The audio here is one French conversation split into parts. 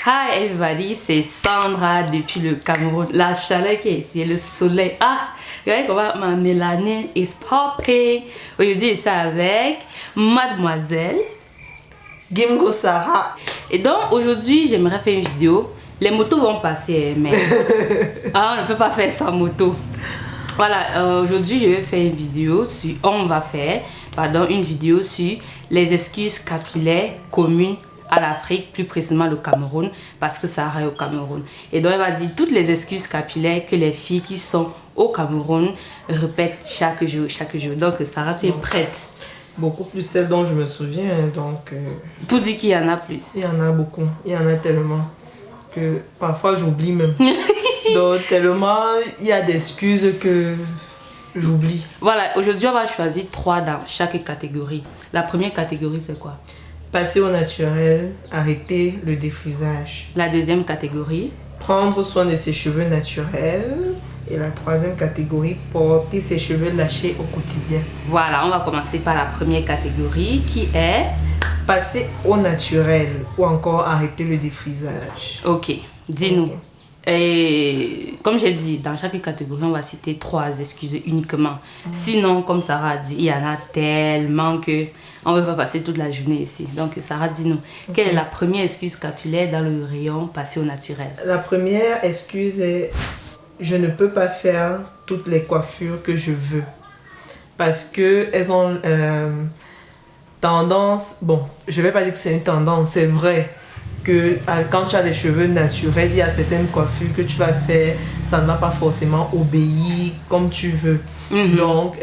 Hi everybody, c'est Sandra depuis le Cameroun. La chaleur qui est ici, le soleil. Ah, regardez comment ma mélanine is popping. Aujourd'hui, c'est avec Mademoiselle Gimgo Sarah. Et donc, aujourd'hui, j'aimerais faire une vidéo. Les motos vont passer, mais on ne peut pas faire sans moto. Voilà, aujourd'hui, je vais faire une vidéo sur... une vidéo sur les excuses capillaires communes à l'Afrique, plus précisément le Cameroun, parce que Sarah est au Cameroun. Et donc, elle va dire toutes les excuses capillaires que les filles qui sont au Cameroun répètent chaque jour. Donc, Sarah, tu es prête? Beaucoup plus celles dont je me souviens, donc... Pour dire qu'il y en a plus. Il y en a beaucoup, il y en a tellement que parfois j'oublie même. Donc, tellement il y a des excuses que j'oublie. Voilà, aujourd'hui, on va choisir 3 dans chaque catégorie. La première catégorie, c'est quoi? Passer au naturel, arrêter le défrisage. La deuxième catégorie? Prendre soin de ses cheveux naturels. Et la troisième catégorie, porter ses cheveux lâchés au quotidien. Voilà, on va commencer par la première catégorie qui est... passer au naturel ou encore arrêter le défrisage. Ok, dis-nous. Okay. Et comme j'ai dit, dans chaque catégorie, on va citer 3 excuses uniquement. Sinon, comme Sarah a dit, il y en a tellement que on ne peut pas passer toute la journée ici. Donc, Sarah, dis-nous, quelle est la première excuse capillaire dans le rayon passer au naturel? La première excuse est je ne peux pas faire toutes les coiffures que je veux. Parce qu'elles ont tendance... Bon, je ne vais pas dire que c'est une tendance, c'est vrai que quand tu as des cheveux naturels, il y a certaines coiffures que tu vas faire, ça ne va pas forcément obéir comme tu veux. Donc,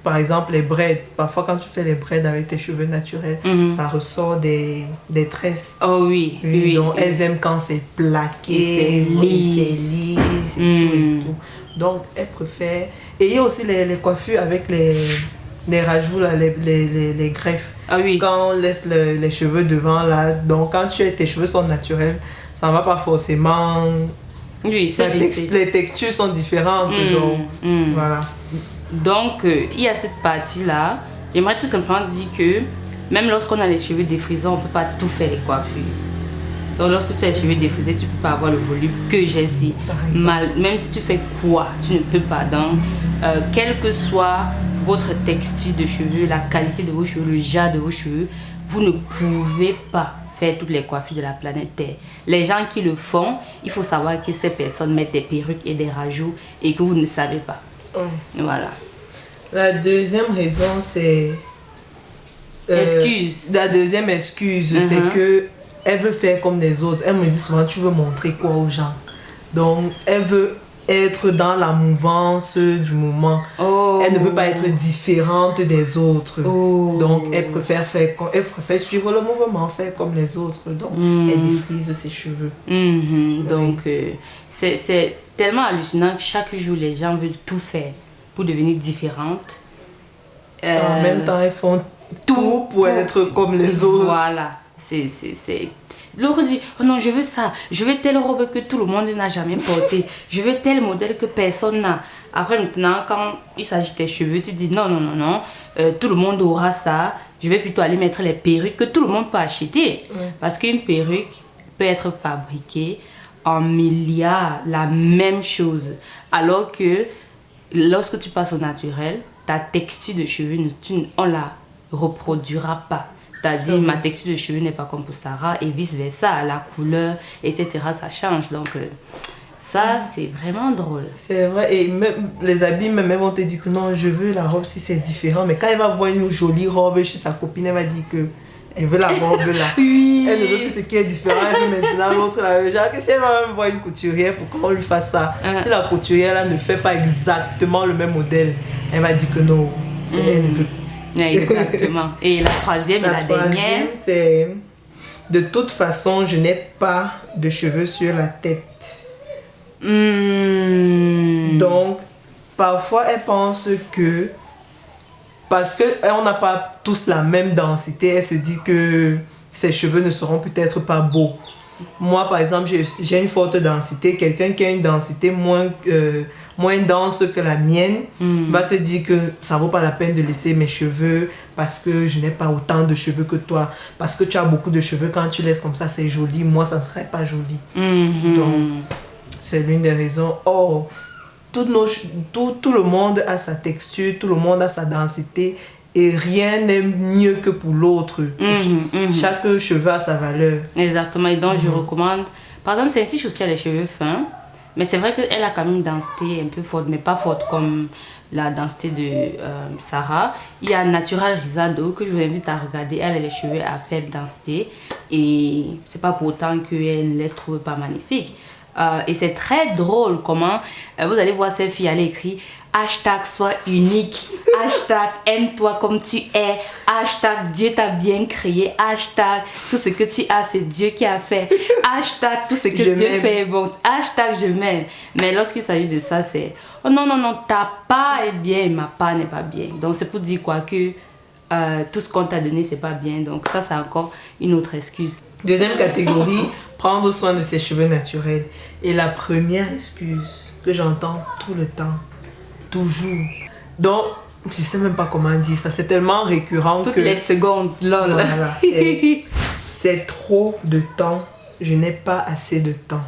par exemple, les braids, parfois quand tu fais les braids avec tes cheveux naturels, ça ressort des tresses. Oh oui, oui. Donc, elles aiment quand c'est plaqué, c'est lisse, tout et tout. Donc, elles préfèrent... Et il y a aussi les coiffures avec les rajouts, là, les greffes. Ah oui. Quand on laisse les cheveux devant, là, donc quand tes cheveux sont naturels, ça ne va pas forcément... Oui, c'est les textures sont différentes, donc voilà. Donc, il y a cette partie-là. J'aimerais tout simplement dire que même lorsqu'on a les cheveux défrisés, on ne peut pas tout faire les coiffures. Donc, lorsque tu as les cheveux défrisés, tu ne peux pas avoir le volume que j'ai ici. Même si tu fais quoi, tu ne peux pas. Donc, quelle que soit votre texture de cheveux, la qualité de vos cheveux, le genre de vos cheveux, vous ne pouvez pas faire toutes les coiffures de la planète Terre. Les gens qui le font, il faut savoir que ces personnes mettent des perruques et des rajouts et que vous ne savez pas. Voilà. La deuxième raison, c'est... excuse. La deuxième excuse, c'est que elle veut faire comme les autres. Elle me dit souvent, tu veux montrer quoi aux gens? Donc, elle veut être dans la mouvance du moment. Elle ne veut pas être différente des autres. Donc, elle préfère suivre le mouvement, faire comme les autres. Donc, elle défrise ses cheveux. Donc, c'est tellement hallucinant que chaque jour, les gens veulent tout faire pour devenir différentes. En même temps, elles font tout pour être comme les autres. Voilà. L'autre dit, oh non, je veux ça. Je veux telle robe que tout le monde n'a jamais portée. Je veux tel modèle que personne n'a. Après, maintenant, quand il s'agit de tes cheveux, tu dis, non. Tout le monde aura ça. Je vais plutôt aller mettre les perruques que tout le monde peut acheter. Parce qu'une perruque peut être fabriquée en milliards, la même chose. Alors que lorsque tu passes au naturel, ta texture de cheveux, on la reproduira pas. C'est-à-dire, ma texture de cheveux n'est pas comme pour Sarah et vice-versa. La couleur, etc., ça change. Donc, ça, c'est vraiment drôle. C'est vrai. Et même les habits, même vont te dire que non, je veux la robe si c'est différent. Mais quand elle va voir une jolie robe chez sa copine, elle va dire que elle veut la robe là. Oui. Elle ne veut que ce qui est différent. Elle veut maintenant l'autre là. Genre, que si elle va même voir une couturière pour qu'on lui fasse ça, si la couturière là ne fait pas exactement le même modèle, elle va dire que non. Elle ne veut pas. Exactement. Et la troisième et la dernière, c'est de toute façon, je n'ai pas de cheveux sur la tête. Donc, parfois, elle pense que parce qu'on n'a pas tous la même densité, elle se dit que ses cheveux ne seront peut-être pas beaux. Moi, par exemple, j'ai une forte densité. Quelqu'un qui a une densité moins dense que la mienne va se dire que ça vaut pas la peine de laisser mes cheveux parce que je n'ai pas autant de cheveux que toi. Parce que tu as beaucoup de cheveux, quand tu laisses comme ça, c'est joli. Moi, ça ne serait pas joli. Donc, c'est l'une des raisons. Or, tout le monde a sa texture, tout le monde a sa densité. Et rien n'est mieux que pour l'autre. Chaque cheveu a sa valeur. Exactement. Et donc, je recommande... Par exemple, Cynthia aussi a les cheveux fins. Mais c'est vrai qu'elle a quand même une densité un peu forte, mais pas forte comme la densité de Sarah. Il y a Natural Rizado que je vous invite à regarder. Elle a les cheveux à faible densité. Et c'est pas pour autant qu'elle ne les trouve pas magnifiques. Et c'est très drôle comment vous allez voir cette fille, elle écrit hashtag sois unique, hashtag aime-toi comme tu es, hashtag Dieu t'a bien créé, hashtag tout ce que tu as c'est Dieu qui a fait, hashtag tout ce que Dieu fait est bon, hashtag je m'aime. Mais lorsqu'il s'agit de ça, c'est oh non, ta part est bien et ma part n'est pas bien. Donc c'est pour dire quoi que tout ce qu'on t'a donné c'est pas bien. Donc ça c'est encore une autre excuse. Deuxième catégorie, prendre soin de ses cheveux naturels. Et la première excuse que j'entends tout le temps, toujours. Donc, je sais même pas comment dire ça, c'est tellement récurrent toutes les secondes, lol. Voilà, c'est trop de temps, je n'ai pas assez de temps.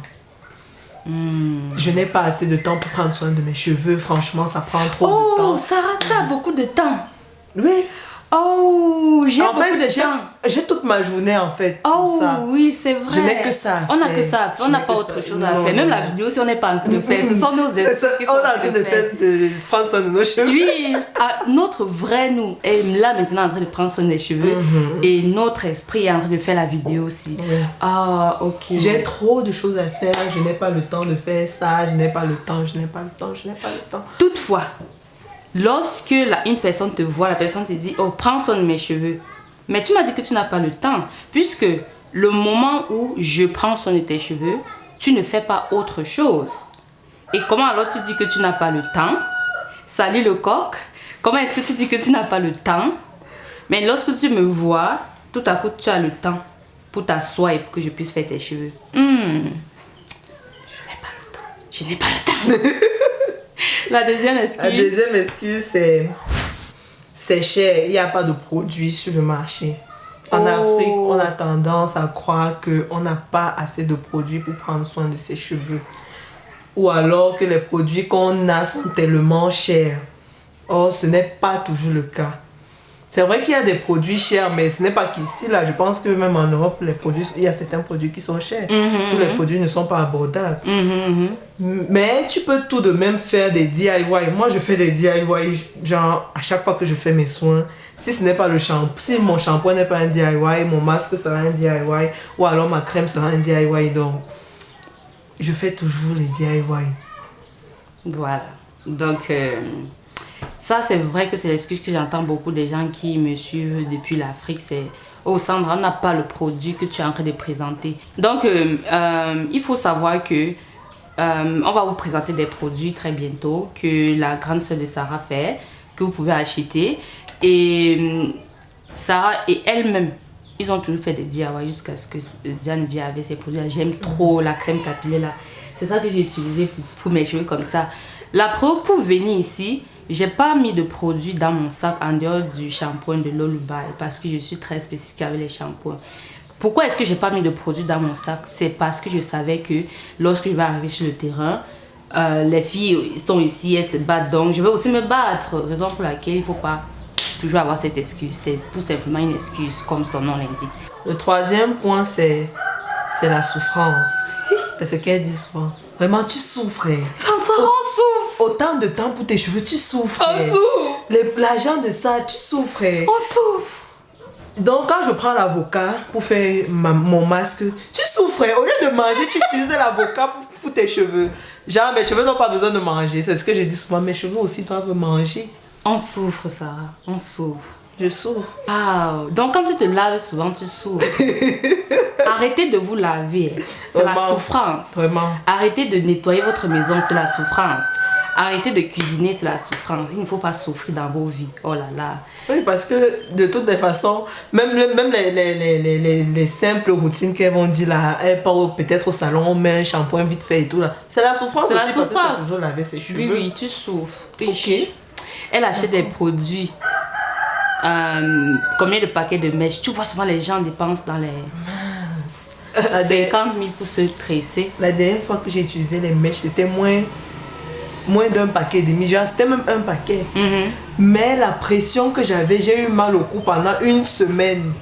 Je n'ai pas assez de temps pour prendre soin de mes cheveux, franchement, ça prend trop de temps. Oh, Sarah, tu as beaucoup de temps. Oui. Oh, j'ai beaucoup de temps. J'ai toute ma journée en fait pour ça. Oh oui, c'est vrai. Je n'ai que ça à faire. On n'a que ça à faire, on n'a pas autre chose à faire. Même la vidéo, si on n'est pas en train de faire, ce sont nos excuses. On est en train de faire de prendre soin de nos cheveux. Oui, notre vrai nous est là maintenant en train de prendre soin des cheveux et notre esprit est en train de faire la vidéo aussi. Ah, ok. J'ai trop de choses à faire, je n'ai pas le temps de faire ça, je n'ai pas le temps. Toutefois, lorsque une personne te voit, la personne te dit « Oh, prends soin de mes cheveux ». Mais tu m'as dit que tu n'as pas le temps. Puisque le moment où je prends soin de tes cheveux, tu ne fais pas autre chose. Et comment alors tu dis que tu n'as pas le temps? Salut le coq. Comment est-ce que tu dis que tu n'as pas le temps? Mais lorsque tu me vois, tout à coup tu as le temps pour t'asseoir et pour que je puisse faire tes cheveux. Je n'ai pas le temps. La deuxième excuse, c'est cher. Il n'y a pas de produits sur le marché. En Afrique, on a tendance à croire qu'on n'a pas assez de produits pour prendre soin de ses cheveux. Ou alors que les produits qu'on a sont tellement chers. Or, ce n'est pas toujours le cas. C'est vrai qu'il y a des produits chers, mais ce n'est pas qu'ici, là. Je pense que même en Europe, il y a certains produits qui sont chers. Tous les produits ne sont pas abordables. Mais tu peux tout de même faire des DIY. Moi, je fais des DIY, genre, à chaque fois que je fais mes soins. Si ce n'est pas le shampoing, si mon shampoing n'est pas un DIY, mon masque sera un DIY, ou alors ma crème sera un DIY. Donc, je fais toujours les DIY. Voilà. Donc... ça, c'est vrai que c'est l'excuse que j'entends beaucoup des gens qui me suivent depuis l'Afrique. C'est « Oh Sandra, on n'a pas le produit que tu es en train de présenter. » Donc, il faut savoir que on va vous présenter des produits très bientôt que la grande sœur de Sarah fait, que vous pouvez acheter. Et Sarah et elle-même, ils ont toujours fait des DIY jusqu'à ce que Diane vienne avec ces produits. J'aime trop la crème capillaire là. C'est ça que j'ai utilisé pour mes cheveux comme ça. La preuve, pour venir ici, j'ai pas mis de produits dans mon sac en dehors du shampoing de Lolubai parce que je suis très spécifique avec les shampoings. Pourquoi est-ce que j'ai pas mis de produits dans mon sac? C'est parce que je savais que lorsque je vais arriver sur le terrain, les filles sont ici, elles se battent, donc je vais aussi me battre. Raison pour laquelle il faut pas toujours avoir cette excuse. C'est tout simplement une excuse, comme son nom l'indique. Le troisième point, c'est la souffrance. C'est ce qu'elles disent souvent. Vraiment, tu souffrais. Ça me rend souffre. Autant de temps pour tes cheveux, tu souffrais. On souffre. L'argent de ça, tu souffrais. On souffre. Donc, quand je prends l'avocat pour faire mon masque, tu souffrais. Au lieu de manger, tu utilisais l'avocat pour tes cheveux. Genre, mes cheveux n'ont pas besoin de manger. C'est ce que je dis souvent. Mes cheveux aussi doivent manger. On souffre, Sarah. On souffre. Je souffre. Ah, donc quand tu te laves souvent, tu souffres. Arrêtez de vous laver. C'est la souffrance. Vraiment. Arrêtez de nettoyer votre maison, c'est la souffrance. Arrêtez de cuisiner, c'est la souffrance. Il ne faut pas souffrir dans vos vies. Oh là là. Oui, parce que de toutes les façons, même les simples routines qu'elles vont dire là, elles partent peut-être au salon, on met un shampoing vite fait et tout là. C'est la souffrance aussi parce que c'est toujours laver ses cheveux. Oui, oui, tu souffres. Ok. Elle achète des produits. Combien de paquets de mèches? Tu vois souvent les gens dépensent dans les 50 000 pour se tresser. La dernière fois que j'ai utilisé les mèches, c'était moins d'un paquet de demi, c'était même un paquet. Mais la pression que j'avais, j'ai eu mal au cou pendant une semaine.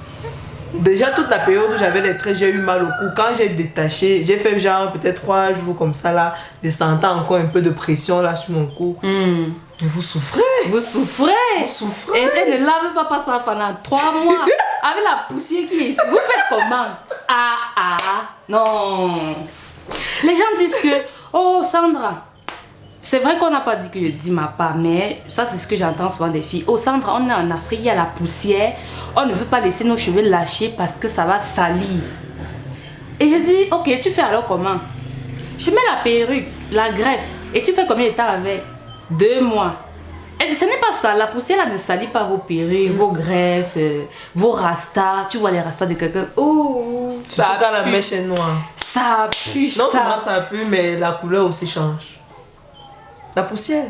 Déjà toute la période où j'avais les traits, j'ai eu mal au cou. Quand j'ai détaché, j'ai fait genre peut-être 3 jours comme ça là, je sentais encore un peu de pression là sur mon cou. Et vous souffrez. Vous souffrez. Vous souffrez. Et elle ne lave pas ça pendant 3 mois. Avec la poussière qui est ici. Vous faites comment? Non. Les gens disent que, oh Sandra, c'est vrai qu'on n'a pas dit que je dis ma part, mais ça c'est ce que j'entends souvent des filles. Oh Sandra, on est en Afrique, il y a la poussière. On ne veut pas laisser nos cheveux lâcher parce que ça va salir. Et je dis, ok, tu fais alors comment? Je mets la perruque, la greffe. Et tu fais combien de temps avec? 2 mois. Et ce n'est pas ça, la poussière là ne salit pas vos perruques, vos greffes, vos rastas. Tu vois les rastas de quelqu'un. Oh, surtout quand la mèche est noire. Ça pue. Non seulement ça pue, mais la couleur aussi change. La poussière.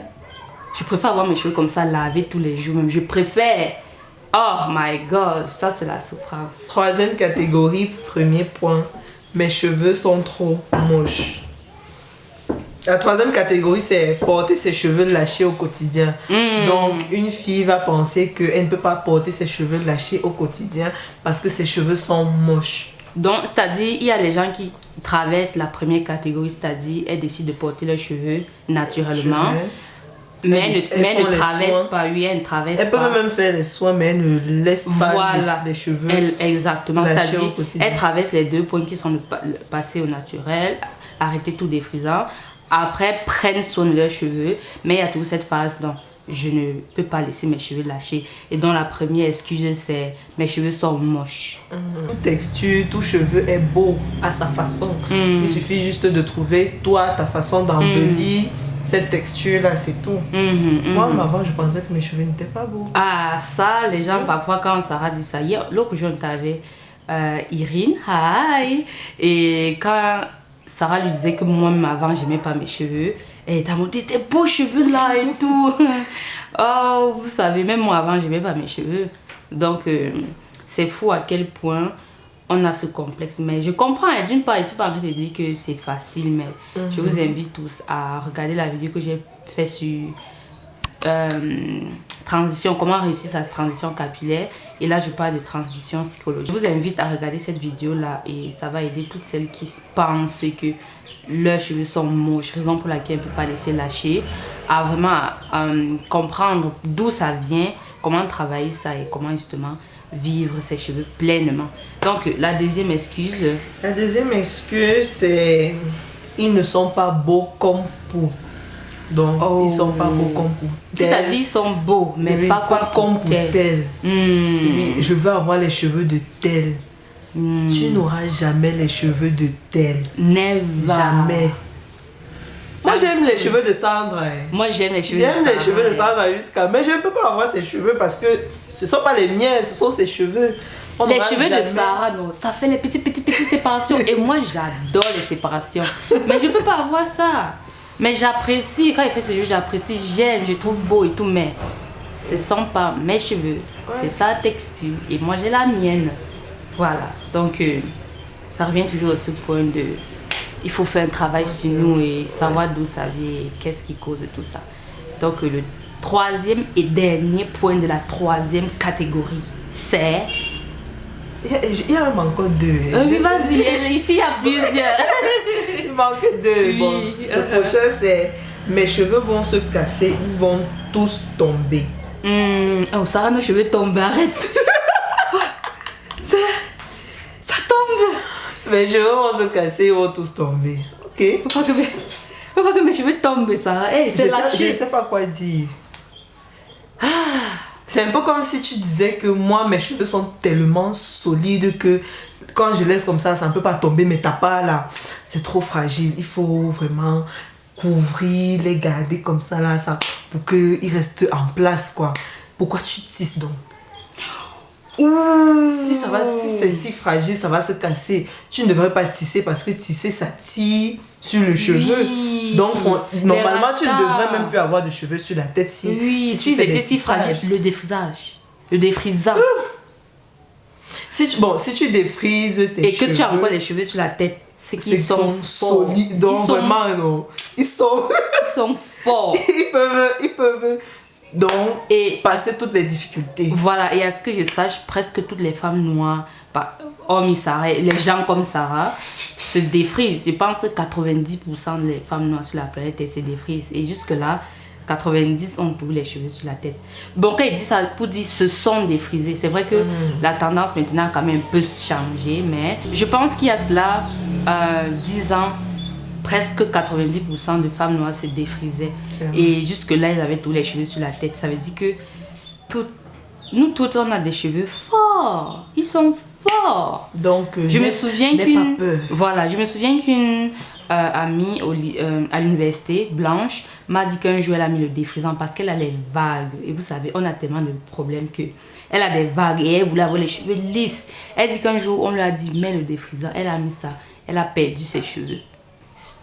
Je préfère avoir mes cheveux comme ça, laver tous les jours même. Je préfère. Oh my god, ça c'est la souffrance. 3e catégorie, premier point. Mes cheveux sont trop moches. La 3e catégorie, c'est porter ses cheveux lâchés au quotidien. Donc, une fille va penser qu'elle ne peut pas porter ses cheveux lâchés au quotidien parce que ses cheveux sont moches. Donc, c'est-à-dire, il y a les gens qui traversent la première catégorie, c'est-à-dire, elles décident de porter leurs cheveux naturellement. Mais elles ne traversent pas, oui, elles ne traversent pas. Elles peuvent même faire les soins, mais elles ne laissent pas les cheveux. Exactement, c'est-à-dire, elles traversent les 2 points qui sont de passer au naturel, arrêter tout défrisant. Après, prennent soin de leurs cheveux, mais il y a toujours cette phase dont je ne peux pas laisser mes cheveux lâcher. Et donc la première excuse, c'est mes cheveux sont moches. Toute texture, tout cheveu est beau à sa façon. Il suffit juste de trouver, toi, ta façon d'embellir cette texture-là, c'est tout. Moi, avant, je pensais que mes cheveux n'étaient pas beaux. Ah, ça, les gens, parfois, quand Sarah dit ça, hier, l'autre jour, on avait Irine, hi, et quand Sarah lui disait que moi-même avant, j'aimais pas mes cheveux. Elle t'a montré tes beaux cheveux là et tout. Oh, vous savez, même moi avant, j'aimais pas mes cheveux. Donc, c'est fou à quel point on a ce complexe. Mais je comprends, et d'une part, je suis pas en train de dire que c'est facile, mais je vous invite tous à regarder la vidéo que j'ai faite sur transition, comment réussir sa transition capillaire. Et là, je parle de transition psychologique. Je vous invite à regarder cette vidéo-là et ça va aider toutes celles qui pensent que leurs cheveux sont moches, raison pour laquelle on ne peut pas laisser lâcher, à vraiment comprendre d'où ça vient, comment travailler ça et comment justement vivre ses cheveux pleinement. Donc, la deuxième excuse... La deuxième excuse, c'est ils ne sont pas beaux comme pour. Donc, ils sont pas beaux comme pour tel. C'est-à-dire, ils sont beaux, mais oui, pas comme pour tel. Oui, je veux avoir les cheveux de tel. Tu n'auras jamais les cheveux de tel. Never. Jamais. Moi, j'aime les cheveux de Sandra. Moi, j'aime les cheveux de Sandra. J'aime les cheveux de Sandra jusqu'à... Mais je ne peux pas avoir ses cheveux parce que ce ne sont pas les miens, ce sont ses cheveux. Les cheveux de Sarah, non, ça fait les petites séparations. Et moi, j'adore les séparations. Mais je ne peux pas avoir ça. Mais j'apprécie, quand il fait ses cheveux, j'apprécie, j'aime, je trouve beau et tout. Mais ce ne sont pas mes cheveux, c'est sa texture. Et moi, j'ai la mienne. Voilà. Donc, ça revient toujours à ce point de... Il faut faire un travail sur nous et savoir d'où ça vient et qu'est-ce qui cause tout ça. Donc, le 3e et dernier point de la 3e catégorie, c'est... Il y a même encore 2. Oui, vas-y, ici il y a plusieurs. Il manque 2. Oui. Bon, le prochain, c'est mes cheveux vont se casser, ils vont tous tomber. Oh, Sarah, nos cheveux tombent, arrête. ça tombe. Mes cheveux vont se casser, ils vont tous tomber. Ok? Faut pas que mes cheveux tombent, Sarah. Hey, je ne sais pas quoi dire. C'est un peu comme si tu disais que moi, mes cheveux sont tellement solides que quand je laisse comme ça ne peut pas tomber, mais t'as pas là. C'est trop fragile. Il faut vraiment couvrir, les garder comme ça, là, ça pour qu'ils restent en place, quoi. Pourquoi tu tisses donc? Si c'est si fragile, ça va se casser. Tu ne devrais pas tisser parce que tisser, ça tire sur le cheveu. Donc, normalement, tu ne devrais même plus avoir de cheveux sur la tête si tu fais des si fragile. Le défrisage. Le défrisant. Si tu défrises tes cheveux... Et que tu as encore les cheveux sur la tête, c'est qu'ils sont solides. Donc, vraiment, non. Ils sont forts. ils peuvent... Donc, passer toutes les difficultés. Voilà, et à ce que je sache, presque toutes les femmes noires, hormis Sarah, les gens comme Sarah, se défrisent. Je pense que 90% des femmes noires sur la planète, elles se défrisent. Et jusque-là, 90 ont tous les cheveux sur la tête. Bon, quand il dit ça, pour dire se sont défrisés, c'est vrai que la tendance maintenant a quand même un peu changé, mais je pense qu'il y a cela 10 ans, presque 90% de femmes noires se défrisaient. Et jusque-là, elles avaient tous les cheveux sur la tête. Ça veut dire que nous toutes, on a des cheveux forts. Ils sont forts. Donc, je me souviens qu'une amie à l'université, Blanche, m'a dit qu'un jour, elle a mis le défrisant parce qu'elle a les vagues. Et vous savez, on a tellement de problèmes que elle a des vagues et elle voulait avoir les cheveux lisses. Elle dit qu'un jour, on lui a dit, mets le défrisant. Elle a mis ça. Elle a perdu ses cheveux.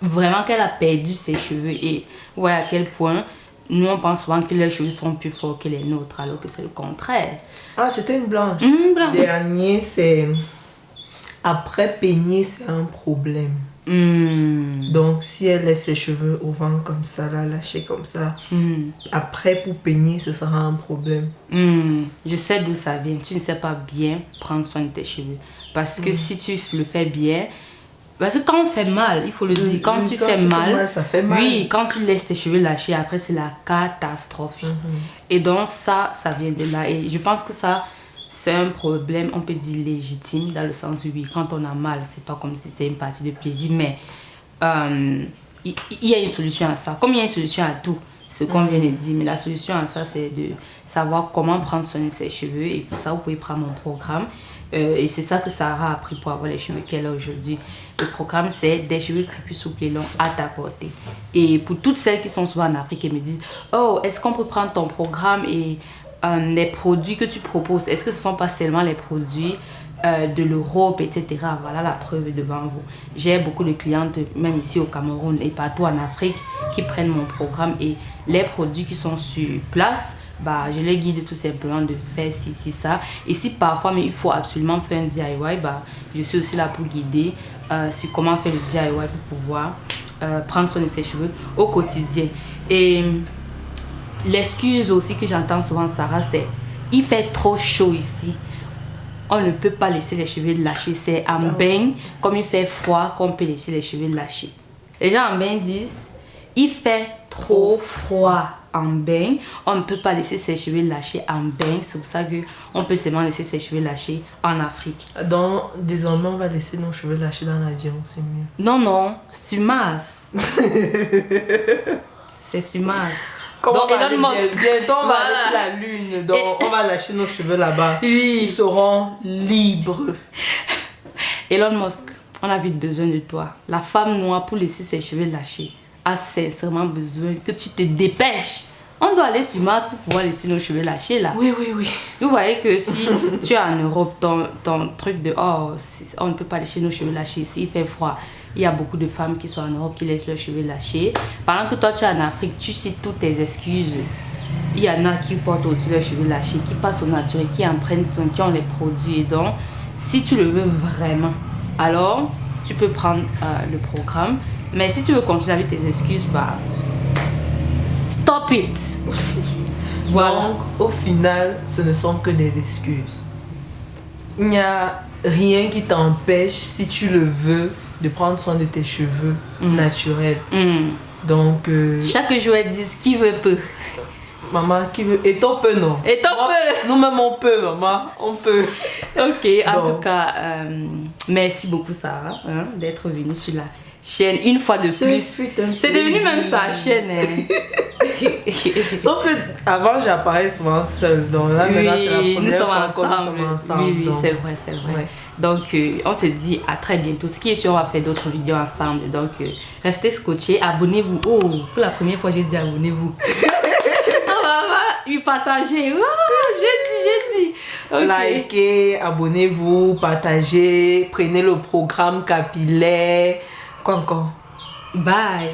Vraiment qu'elle a perdu ses cheveux. Et vous voyez à quel point nous on pense souvent que leurs cheveux sont plus forts que les nôtres, alors que c'est le contraire. Ah, c'était une blanche. Blanche. Dernier, c'est... Après peigner, c'est un problème. Donc, si elle laisse ses cheveux au vent comme ça, là, lâchés comme ça, après, pour peigner, ce sera un problème. Je sais d'où ça vient. Tu ne sais pas bien prendre soin de tes cheveux. Parce que si tu le fais bien... Parce que quand on fait mal, il faut le dire, quand tu fais mal, ça fait mal. Oui, quand tu laisses tes cheveux lâcher, après c'est la catastrophe. Et donc ça vient de là. Et je pense que ça, c'est un problème, on peut dire légitime, dans le sens où oui, quand on a mal, c'est pas comme si c'était une partie de plaisir, mais il y a une solution à ça. Comme il y a une solution à tout, ce qu'on vient de dire, mais la solution à ça, c'est de savoir comment prendre soin de ses cheveux. Et pour ça, vous pouvez prendre mon programme. Et c'est ça que Sarah a appris pour avoir les cheveux qu'elle a aujourd'hui. Le programme, c'est des cheveux crépus, souples et longs à ta portée. Et pour toutes celles qui sont souvent en Afrique et me disent « Oh, est-ce qu'on peut prendre ton programme et les produits que tu proposes, est-ce que ce ne sont pas seulement les produits de l'Europe, etc. » Voilà la preuve devant vous. J'ai beaucoup de clientes, même ici au Cameroun et partout en Afrique, qui prennent mon programme et les produits qui sont sur place, je les guide tout simplement de faire ci, ça. Et si parfois, mais il faut absolument faire un DIY, je suis aussi là pour guider sur comment faire le DIY pour pouvoir prendre soin de ses cheveux au quotidien. Et l'excuse aussi que j'entends souvent, Sarah, c'est il fait trop chaud ici. On ne peut pas laisser les cheveux lâcher. C'est en bain, comme il fait froid, qu'on peut laisser les cheveux lâcher. Les gens en bain disent il fait trop froid en bain, on ne peut pas laisser ses cheveux lâcher en bain. C'est pour ça qu'on peut seulement laisser ses cheveux lâcher en Afrique. Donc, désormais, on va laisser nos cheveux lâcher dans l'avion, c'est mieux. Non, sur Mars. C'est sur Mars. Donc, bientôt, on va aller sur la Lune. Donc, on va lâcher nos cheveux là-bas. Oui. Ils seront libres. Elon Musk, on a vite besoin de toi. La femme noire, pour laisser ses cheveux lâcher, a sincèrement besoin que tu te dépêches. On doit aller sur Mars pour pouvoir laisser nos cheveux lâcher là. Oui. Vous voyez que si tu es en Europe, ton truc de on ne peut pas laisser nos cheveux lâcher ici, il fait froid. Il y a beaucoup de femmes qui sont en Europe qui laissent leurs cheveux lâcher. Pendant que toi tu es en Afrique, tu cites toutes tes excuses. Il y en a qui portent aussi leurs cheveux lâchés, qui passent au naturel, qui en prennent soin, qui ont les produits. Et donc, si tu le veux vraiment, alors tu peux prendre le programme. Mais si tu veux continuer avec tes excuses, stop it. Voilà. Donc, au final, ce ne sont que des excuses. Il n'y a rien qui t'empêche, si tu le veux, de prendre soin de tes cheveux naturels. Donc, chaque jouet dit qui veut peut. Maman, qui veut. Et toi peu, non? Et toi peu. Nous-mêmes, on peut, maman. On peut. Ok, en tout cas, merci beaucoup, Sarah, d'être venue sur la chaîne une fois de plus. C'est devenu même sa chaîne. Sauf que avant j'apparais souvent seule. Donc là, maintenant, c'est la première fois que nous sommes ensemble. Oui, donc, c'est vrai, c'est vrai. ouais. Donc, on se dit à très bientôt. Ce qui est sûr, on va faire d'autres vidéos ensemble. Donc, restez scotchés, abonnez-vous. Oh, pour la première fois, j'ai dit abonnez-vous. On va lui partager. Oh, j'ai dit. Okay. Likez, abonnez-vous, partagez, prenez le programme capillaire. Quoi encore? Bye.